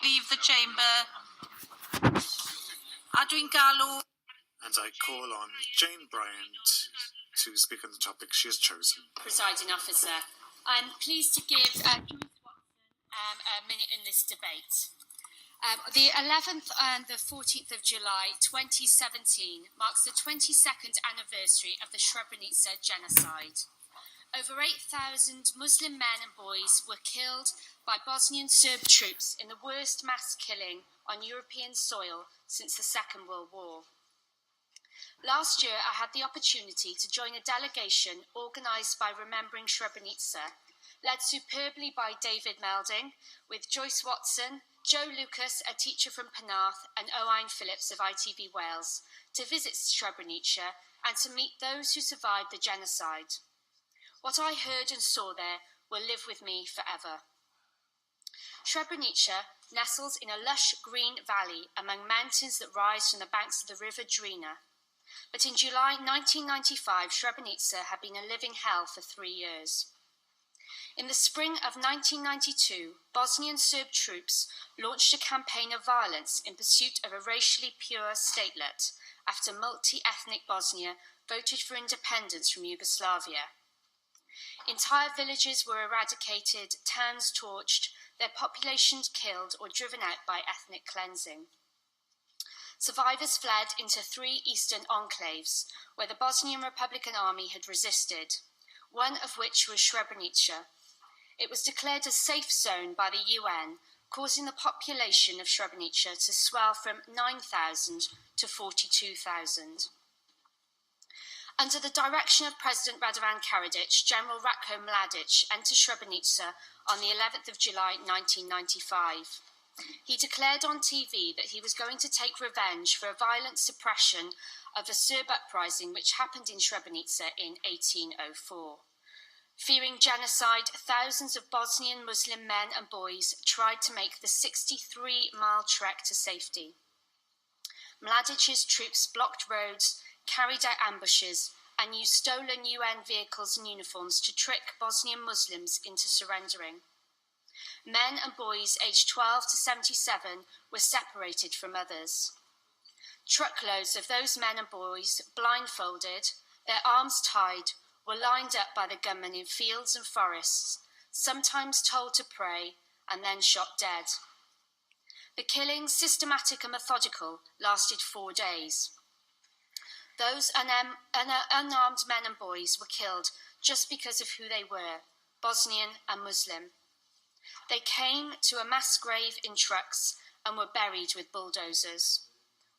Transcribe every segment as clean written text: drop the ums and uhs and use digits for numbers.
Leave the chamber. A dwi'n galw. And I call on Jayne Bryant to speak on the topic she has chosen. Presiding Officer, I'm pleased to give Joyce Watson a minute in this debate. The 11th and the 14th of July 2017 marks the 22nd anniversary of the Srebrenica genocide. Over 8,000 Muslim men and boys were killed by Bosnian Serb troops in the worst mass killing on European soil since the Second World War. Last year, I had the opportunity to join a delegation organised by Remembering Srebrenica, led superbly by David Melding, with Joyce Watson, Joe Lucas, a teacher from Penarth, and Owain Phillips of ITV Wales, to visit Srebrenica and to meet those who survived the genocide. What I heard and saw there will live with me forever. Srebrenica nestles in a lush green valley among mountains that rise from the banks of the river Drina. But in July 1995, Srebrenica had been a living hell for 3 years. In the spring of 1992, Bosnian Serb troops launched a campaign of violence in pursuit of a racially pure statelet after multi-ethnic Bosnia voted for independence from Yugoslavia. Entire villages were eradicated, towns torched, their populations killed or driven out by ethnic cleansing. Survivors fled into 3 eastern enclaves where the Bosnian Republican Army had resisted, one of which was Srebrenica. It was declared a safe zone by the UN, causing the population of Srebrenica to swell from 9,000 to 42,000. Under the direction of President Radovan Karadzic, General Ratko Mladic entered Srebrenica on the 11th of July 1995. He declared on TV that he was going to take revenge for a violent suppression of a Serb uprising which happened in Srebrenica in 1804. Fearing genocide, thousands of Bosnian Muslim men and boys tried to make the 63-mile trek to safety. Mladic's troops blocked roads, carried out ambushes, and used stolen UN vehicles and uniforms to trick Bosnian Muslims into surrendering. Men and boys aged 12 to 77 were separated from others. Truckloads of those men and boys, blindfolded, their arms tied, were lined up by the gunmen in fields and forests, sometimes told to pray and then shot dead. The killing, systematic and methodical, lasted 4 days. Those unarmed men and boys were killed just because of who they were, Bosnian and Muslim. They came to a mass grave in trucks and were buried with bulldozers,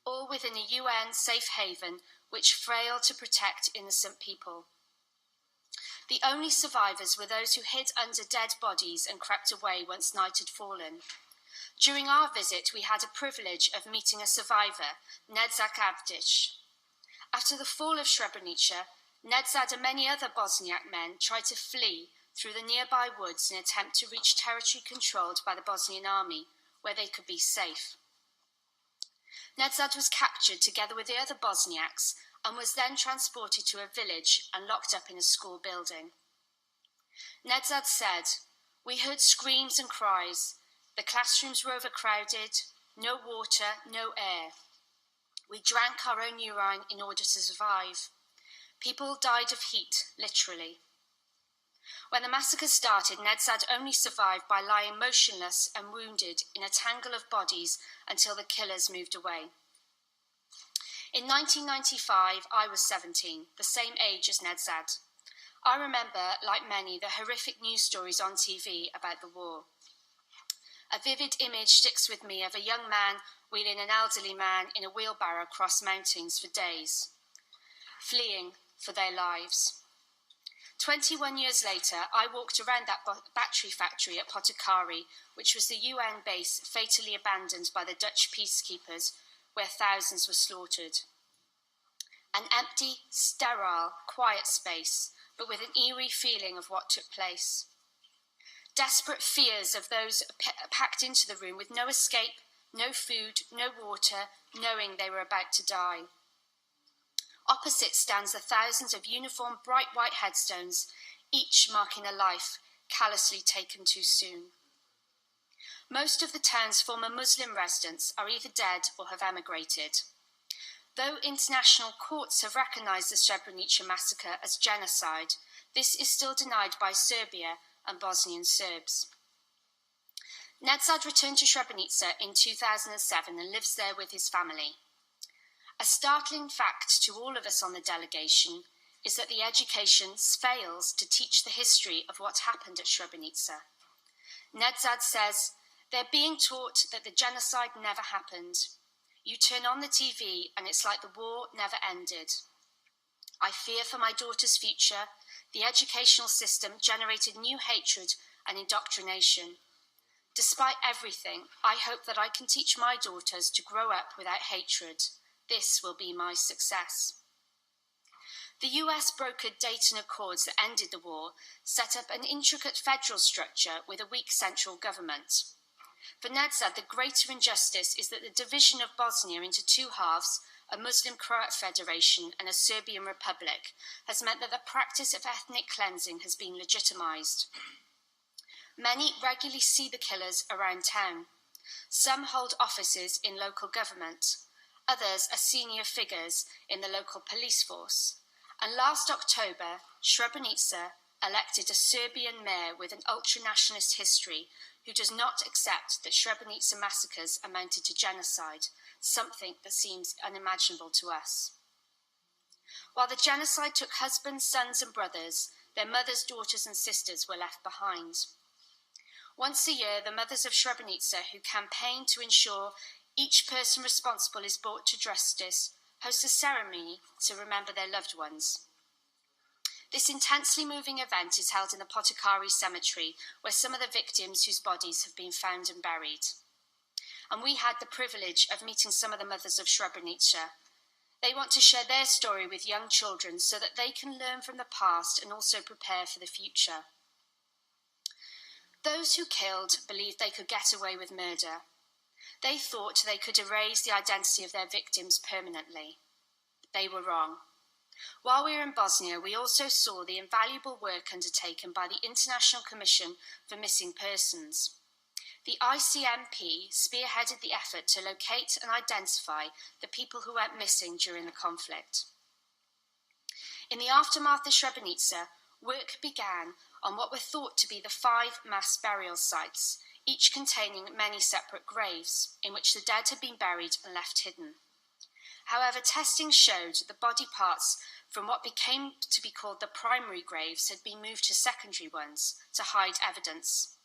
all within a UN safe haven which failed to protect innocent people. The only survivors were those who hid under dead bodies and crept away once night had fallen. During our visit, we had a privilege of meeting a survivor, Nedzak Avdic. After the fall of Srebrenica, Nedzad and many other Bosniak men tried to flee through the nearby woods in an attempt to reach territory controlled by the Bosnian army, where they could be safe. Nedzad was captured together with the other Bosniaks and was then transported to a village and locked up in a school building. Nedzad said, "We heard screams and cries. The classrooms were overcrowded, no water, no air. We drank our own urine in order to survive. People died of heat, literally." When the massacre started, Nedzad only survived by lying motionless and wounded in a tangle of bodies until the killers moved away. In 1995, I was 17, the same age as Nedzad. I remember, like many, the horrific news stories on TV about the war. A vivid image sticks with me of a young man wheeling an elderly man in a wheelbarrow across mountains for days, fleeing for their lives. 21 years later, I walked around that battery factory at Potokari, which was the UN base fatally abandoned by the Dutch peacekeepers, where thousands were slaughtered. An empty, sterile, quiet space, but with an eerie feeling of what took place. Desperate fears of those packed into the room with no escape, no food, no water, knowing they were about to die. Opposite stands the thousands of uniformed bright white headstones, each marking a life callously taken too soon. Most of the town's former Muslim residents are either dead or have emigrated. Though international courts have recognised the Srebrenica massacre as genocide, this is still denied by Serbia and Bosnian Serbs. Nedzad returned to Srebrenica in 2007 and lives there with his family. A startling fact to all of us on the delegation is that the education fails to teach the history of what happened at Srebrenica. Nedzad says, "They're being taught that the genocide never happened. You turn on the TV and it's like the war never ended. I fear for my daughter's future. The educational system generated new hatred and indoctrination. Despite everything, I hope that I can teach my daughters to grow up without hatred. This will be my success." The US brokered Dayton Accords that ended the war set up an intricate federal structure with a weak central government. For Nedzad, the greater injustice is that the division of Bosnia into two halves, a Muslim Croat federation and a Serbian republic, has meant that the practice of ethnic cleansing has been legitimised. Many regularly see the killers around town. Some hold offices in local government. Others are senior figures in the local police force. And last October, Srebrenica elected a Serbian mayor with an ultra-nationalist history who does not accept that Srebrenica massacres amounted to genocide, something that seems unimaginable to us. While the genocide took husbands, sons and brothers, their mothers, daughters and sisters were left behind. Once a year, the mothers of Srebrenica, who campaign to ensure each person responsible is brought to justice, host a ceremony to remember their loved ones. This intensely moving event is held in the Poticari Cemetery, where some of the victims whose bodies have been found and buried. And we had the privilege of meeting some of the mothers of Srebrenica. They want to share their story with young children so that they can learn from the past and also prepare for the future. Those who killed believed they could get away with murder. They thought they could erase the identity of their victims permanently. They were wrong. While we were in Bosnia, we also saw the invaluable work undertaken by the International Commission for Missing Persons. The ICMP spearheaded the effort to locate and identify the people who went missing during the conflict. In the aftermath of Srebrenica, work began on what were thought to be the 5 mass burial sites, each containing many separate graves, in which the dead had been buried and left hidden. However, testing showed the body parts from what became to be called the primary graves had been moved to secondary ones to hide evidence.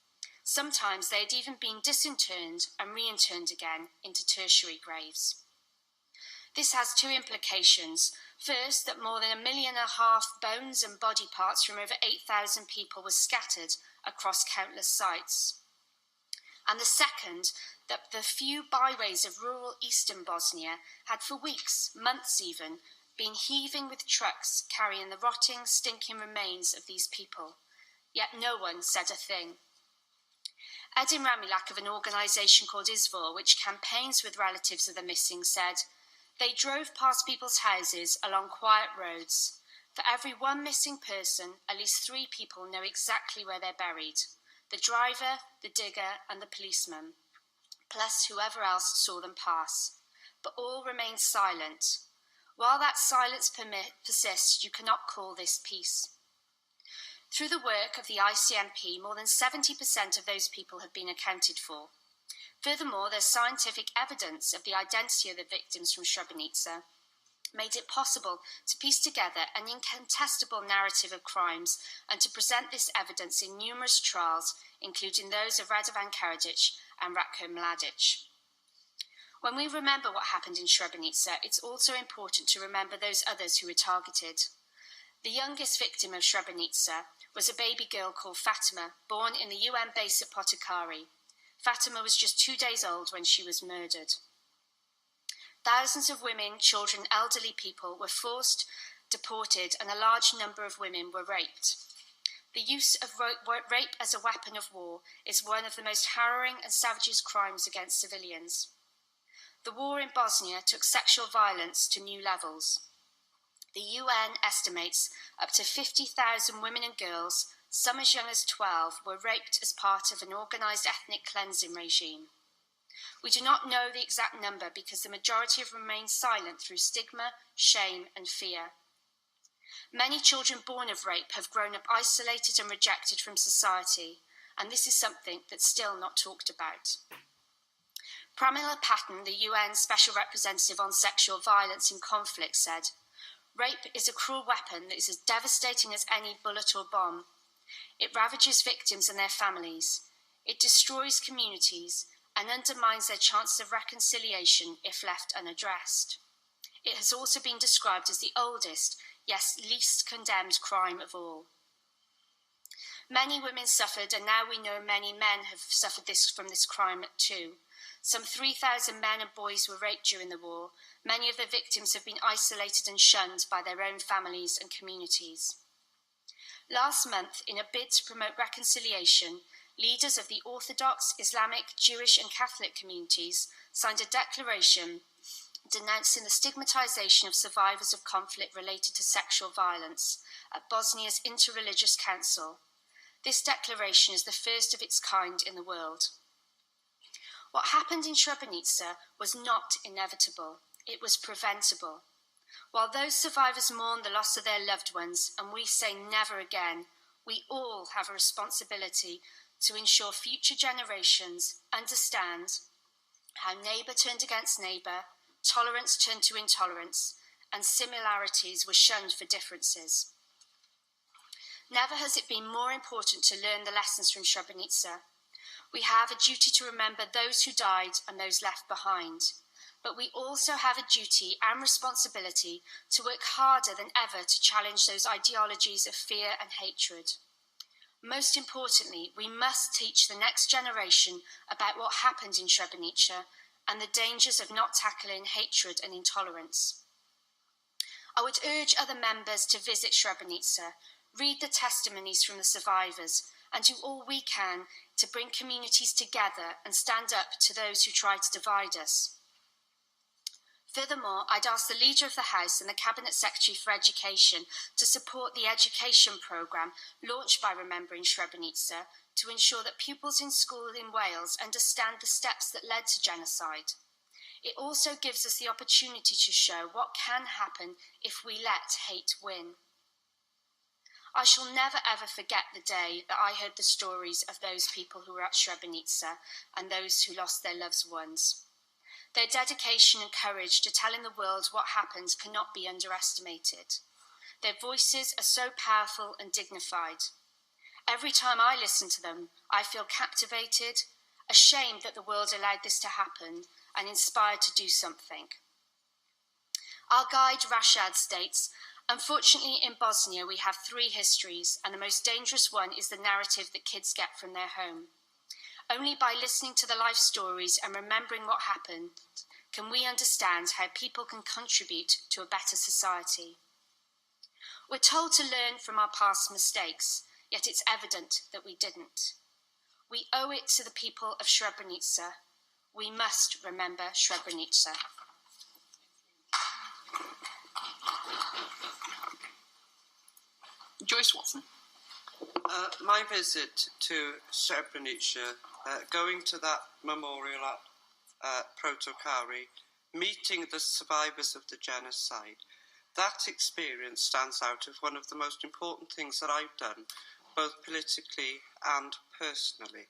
Sometimes they had even been disinterred and reinterred again into tertiary graves. This has 2 implications. First, that more than 1.5 million bones and body parts from over 8,000 people were scattered across countless sites. And the second, that the few byways of rural eastern Bosnia had for weeks, months even, been heaving with trucks carrying the rotting, stinking remains of these people. Yet no one said a thing. Edin Ramilak of an organisation called ISVOR, which campaigns with relatives of the missing, said, "They drove past people's houses along quiet roads. For every one missing person, at least 3 people know exactly where they're buried. The driver, the digger and the policeman, plus whoever else saw them pass. But all remained silent. While that silence persists, you cannot call this peace." Through the work of the ICMP, more than 70% of those people have been accounted for. Furthermore, there's scientific evidence of the identity of the victims from Srebrenica, made it possible to piece together an incontestable narrative of crimes and to present this evidence in numerous trials, including those of Radovan Karadzic and Ratko Mladic. When we remember what happened in Srebrenica, it's also important to remember those others who were targeted. The youngest victim of Srebrenica was a baby girl called Fatima, born in the UN base at Poticari. Fatima was just 2 days old when she was murdered. Thousands of women, children, elderly people were forced, deported, and a large number of women were raped. The use of rape as a weapon of war is one of the most harrowing and savage crimes against civilians. The war in Bosnia took sexual violence to new levels. The UN estimates up to 50,000 women and girls, some as young as 12, were raped as part of an organised ethnic cleansing regime. We do not know the exact number because the majority have remained silent through stigma, shame and fear. Many children born of rape have grown up isolated and rejected from society, and this is something that's still not talked about. Pramila Patten, the UN Special Representative on Sexual Violence in Conflict, said, "Rape is a cruel weapon that is as devastating as any bullet or bomb. It ravages victims and their families. It destroys communities and undermines their chances of reconciliation if left unaddressed. It has also been described as the oldest, yes, least condemned crime of all." Many women suffered, and now we know many men have suffered from this crime too. Some 3,000 men and boys were raped during the war. Many of the victims have been isolated and shunned by their own families and communities. Last month, in a bid to promote reconciliation, leaders of the Orthodox, Islamic, Jewish and Catholic communities signed a declaration denouncing the stigmatisation of survivors of conflict related to sexual violence at Bosnia's Interreligious Council. This declaration is the first of its kind in the world. What happened in Srebrenica was not inevitable, it was preventable. While those survivors mourn the loss of their loved ones and we say never again, we all have a responsibility to ensure future generations understand how neighbour turned against neighbour, tolerance turned to intolerance, and similarities were shunned for differences. Never has it been more important to learn the lessons from Srebrenica. We have a duty to remember those who died and those left behind, but we also have a duty and responsibility to work harder than ever to challenge those ideologies of fear and hatred. Most importantly, we must teach the next generation about what happened in Srebrenica and the dangers of not tackling hatred and intolerance. I would urge other members to visit Srebrenica, read the testimonies from the survivors, and do all we can to bring communities together and stand up to those who try to divide us. Furthermore, I'd ask the Leader of the House and the Cabinet Secretary for Education to support the education programme launched by Remembering Srebrenica to ensure that pupils in school in Wales understand the steps that led to genocide. It also gives us the opportunity to show what can happen if we let hate win. I shall never ever forget the day that I heard the stories of those people who were at Srebrenica and those who lost their loved ones. Their dedication and courage to telling the world what happened cannot be underestimated. Their voices are so powerful and dignified. Every time I listen to them, I feel captivated, ashamed that the world allowed this to happen, and inspired to do something. Our guide Rashad states, "Unfortunately, in Bosnia, we have three histories, and the most dangerous one is the narrative that kids get from their home. Only by listening to the life stories and remembering what happened can we understand how people can contribute to a better society. We're told to learn from our past mistakes, yet it's evident that we didn't. We owe it to the people of Srebrenica. We must remember Srebrenica." Joyce Watson. My visit to Srebrenica, going to that memorial at Protokari, meeting the survivors of the genocide, that experience stands out as one of the most important things that I've done, both politically and personally.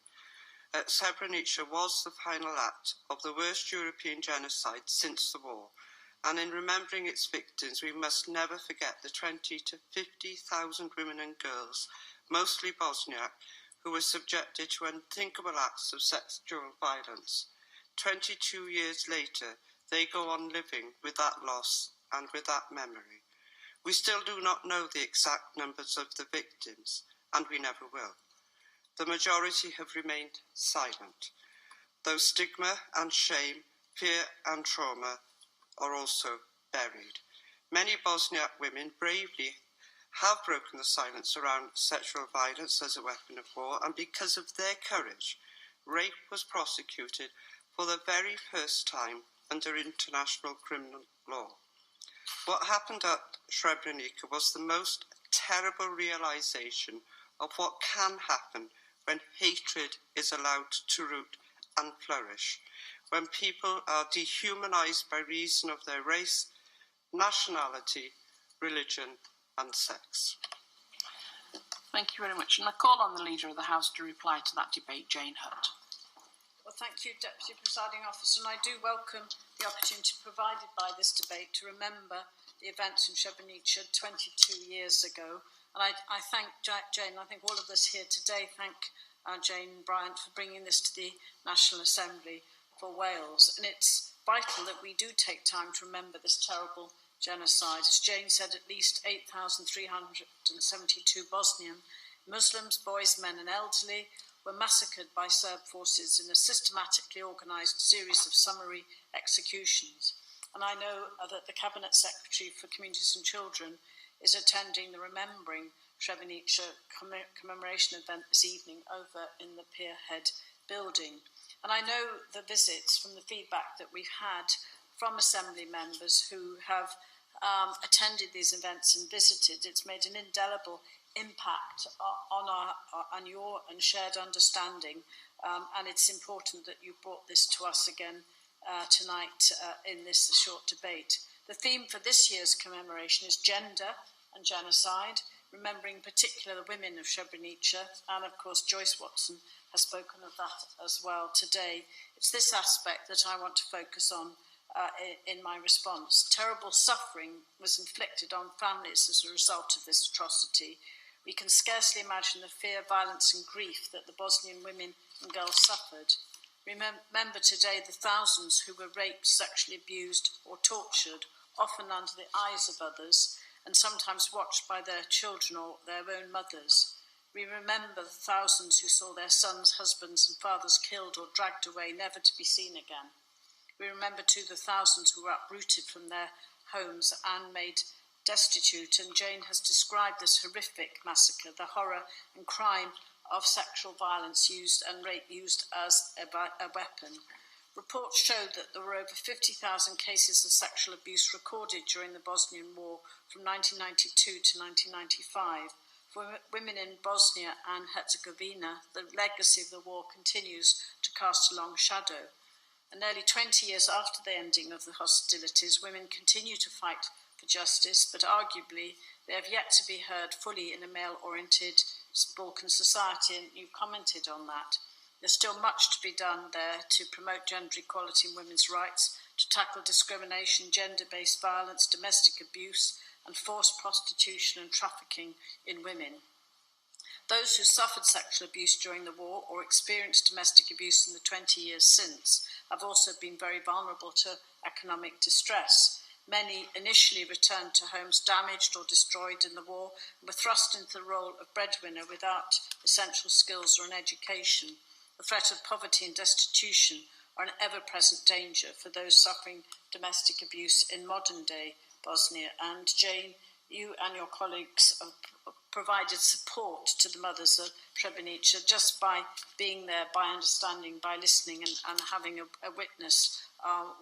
Srebrenica was the final act of the worst European genocide since the war, and in remembering its victims, we must never forget the 20 to 50,000 women and girls, mostly Bosniak, who were subjected to unthinkable acts of sexual violence. 22 years later, they go on living with that loss and with that memory. We still do not know the exact numbers of the victims, and we never will. The majority have remained silent, though stigma and shame, fear and trauma are also buried. Many Bosniak women bravely have broken the silence around sexual violence as a weapon of war, and because of their courage, rape was prosecuted for the very first time under international criminal law. What happened at Srebrenica was the most terrible realisation of what can happen when hatred is allowed to root and flourish, when people are dehumanised by reason of their race, nationality, religion and sex. Thank you very much. And I call on the Leader of the House to reply to that debate, Jane Hutt. Well, thank you, Deputy Presiding Officer, and I do welcome the opportunity provided by this debate to remember the events in Srebrenica 22 years ago. And I thank Jane, I think all of us here today thank Jayne Bryant for bringing this to the National Assembly for Wales. And it's vital that we do take time to remember this terrible genocide. As Jane said, at least 8,372 Bosnian Muslims, boys, men and elderly, were massacred by Serb forces in a systematically organised series of summary executions. And I know that the Cabinet Secretary for Communities and Children is attending the Remembering Srebrenica commemoration event this evening over in the Pierhead building. And I know the visits from the feedback that we've had from Assembly members who have attended these events and visited, it's made an indelible impact on your and shared understanding, and it's important that you brought this to us again tonight in this short debate. The theme for this year's commemoration is gender and genocide, remembering in particular the women of Srebrenica, and of course Joyce Watson has spoken of that as well today. It's this aspect that I want to focus on in my response. Terrible suffering was inflicted on families as a result of this atrocity. We can scarcely imagine the fear, violence and grief that the Bosnian women and girls suffered. Remember today the thousands who were raped, sexually abused or tortured, often under the eyes of others, and sometimes watched by their children or their own mothers. We remember the thousands who saw their sons, husbands and fathers killed or dragged away, never to be seen again. We remember too the thousands who were uprooted from their homes and made destitute, and Jane has described this horrific massacre, the horror and crime of sexual violence used and rape used as a weapon. Reports showed that there were over 50,000 cases of sexual abuse recorded during the Bosnian War from 1992 to 1995. For women in Bosnia and Herzegovina, the legacy of the war continues to cast a long shadow. And nearly 20 years after the ending of the hostilities, women continue to fight for justice, but arguably they have yet to be heard fully in a male-oriented Balkan society, and you've commented on that. There's still much to be done there to promote gender equality and women's rights, to tackle discrimination, gender-based violence, domestic abuse, and forced prostitution and trafficking in women. Those who suffered sexual abuse during the war or experienced domestic abuse in the 20 years since have also been very vulnerable to economic distress. Many initially returned to homes damaged or destroyed in the war and were thrust into the role of breadwinner without essential skills or an education. The threat of poverty and destitution are an ever-present danger for those suffering domestic abuse in modern-day Bosnia. And Jane, you and your colleagues have provided support to the mothers of Srebrenica just by being there, by understanding, by listening and having a witness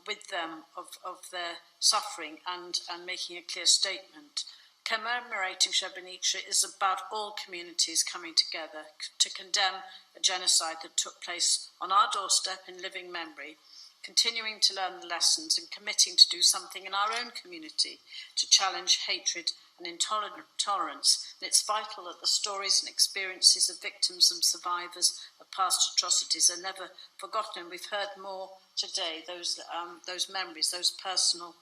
with them of their suffering and making a clear statement. Commemorating Srebrenica is about all communities coming together to condemn a genocide that took place on our doorstep in living memory, continuing to learn the lessons and committing to do something in our own community to challenge hatred and intolerance. And it's vital that the stories and experiences of victims and survivors of past atrocities are never forgotten. And we've heard more today, those memories, those personal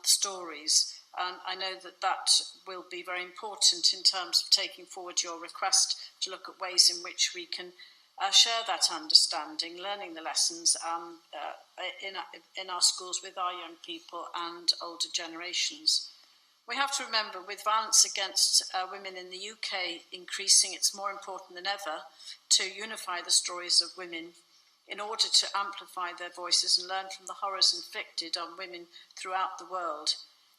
stories. And I know that will be very important in terms of taking forward your request to look at ways in which we can share that understanding, learning the lessons in our schools with our young people and older generations. We have to remember, with violence against women in the UK increasing, it's more important than ever to unify the stories of women in order to amplify their voices and learn from the horrors inflicted on women throughout the world.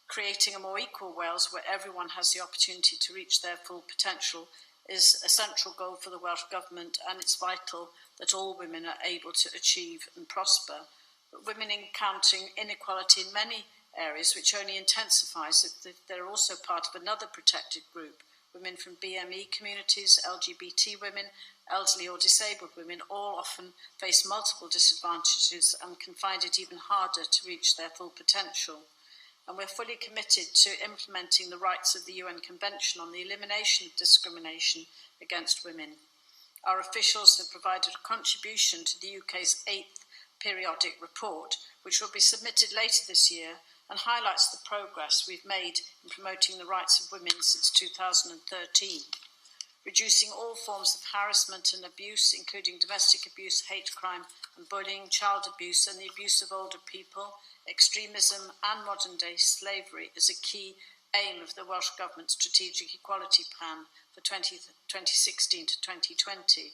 Creating a more equal Wales where everyone has the opportunity to reach their full potential is a central goal for the Welsh Government, and it's vital that all women are able to achieve and prosper. But women encountering inequality in many areas, which only intensifies if they're also part of another protected group, women from BME communities, LGBT women, elderly or disabled women all often face multiple disadvantages and can find it even harder to reach their full potential. And we're fully committed to implementing the rights of the UN Convention on the Elimination of Discrimination against Women. Our officials have provided a contribution to the UK's 8th periodic report, which will be submitted later this year and highlights the progress we've made in promoting the rights of women since 2013. Reducing all forms of harassment and abuse, including domestic abuse, hate crime and bullying, child abuse and the abuse of older people, extremism and modern-day slavery is a key aim of the Welsh Government's Strategic Equality Plan for 2016 to 2020.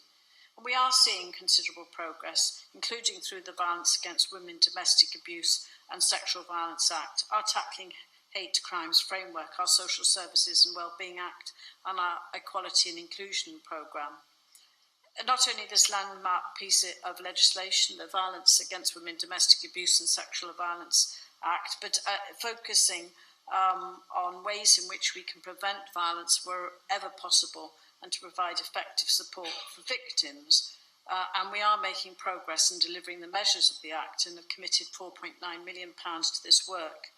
And we are seeing considerable progress, including through the Violence Against Women, Domestic Abuse and Sexual Violence Act, our Tackling Hate Crimes Framework, our Social Services and Wellbeing Act, and our Equality and Inclusion Programme. Not only this landmark piece of legislation, the Violence Against Women, Domestic Abuse and Sexual Violence Act, but focusing on ways in which we can prevent violence wherever possible and to provide effective support for victims. And we are making progress in delivering the measures of the Act and have committed £4.9 million to this work.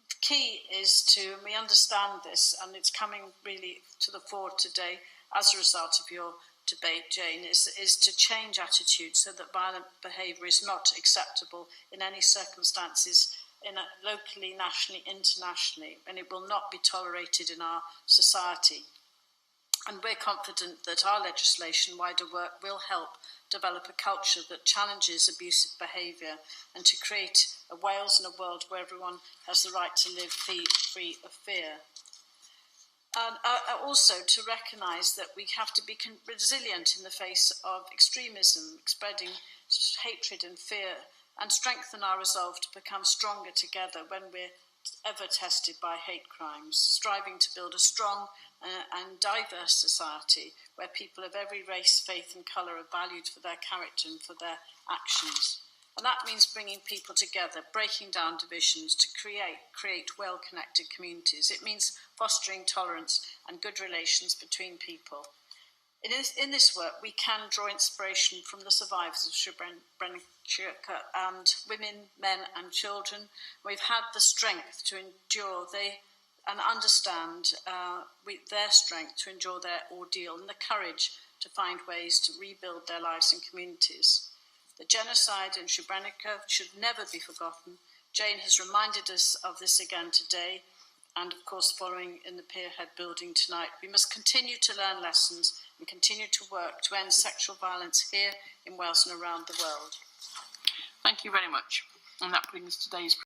The key is to, and we understand this, and it's coming really to the fore today as a result of your debate, Jayne, is to change attitudes so that violent behaviour is not acceptable in any circumstances, locally, nationally, internationally, and it will not be tolerated in our society. And we're confident that our legislation, wider work, will help develop a culture that challenges abusive behaviour and to create a Wales and a world where everyone has the right to live free of fear. And also to recognise that we have to be resilient in the face of extremism, spreading hatred and fear, and strengthen our resolve to become stronger together when we're ever tested by hate crimes, striving to build a strong and diverse society where people of every race, faith and colour are valued for their character and for their actions. And that means bringing people together, breaking down divisions to create well-connected communities. It means fostering tolerance and good relations between people. In this work, we can draw inspiration from the survivors of Srebrenica and women, men and children. We've had the strength to endure and understand their strength to endure their ordeal and the courage to find ways to rebuild their lives and communities. The genocide in Srebrenica should never be forgotten. Jayne has reminded us of this again today, and of course following in the Pierhead building tonight. We must continue to learn lessons and continue to work to end sexual violence here in Wales and around the world. Thank you very much. And that brings today's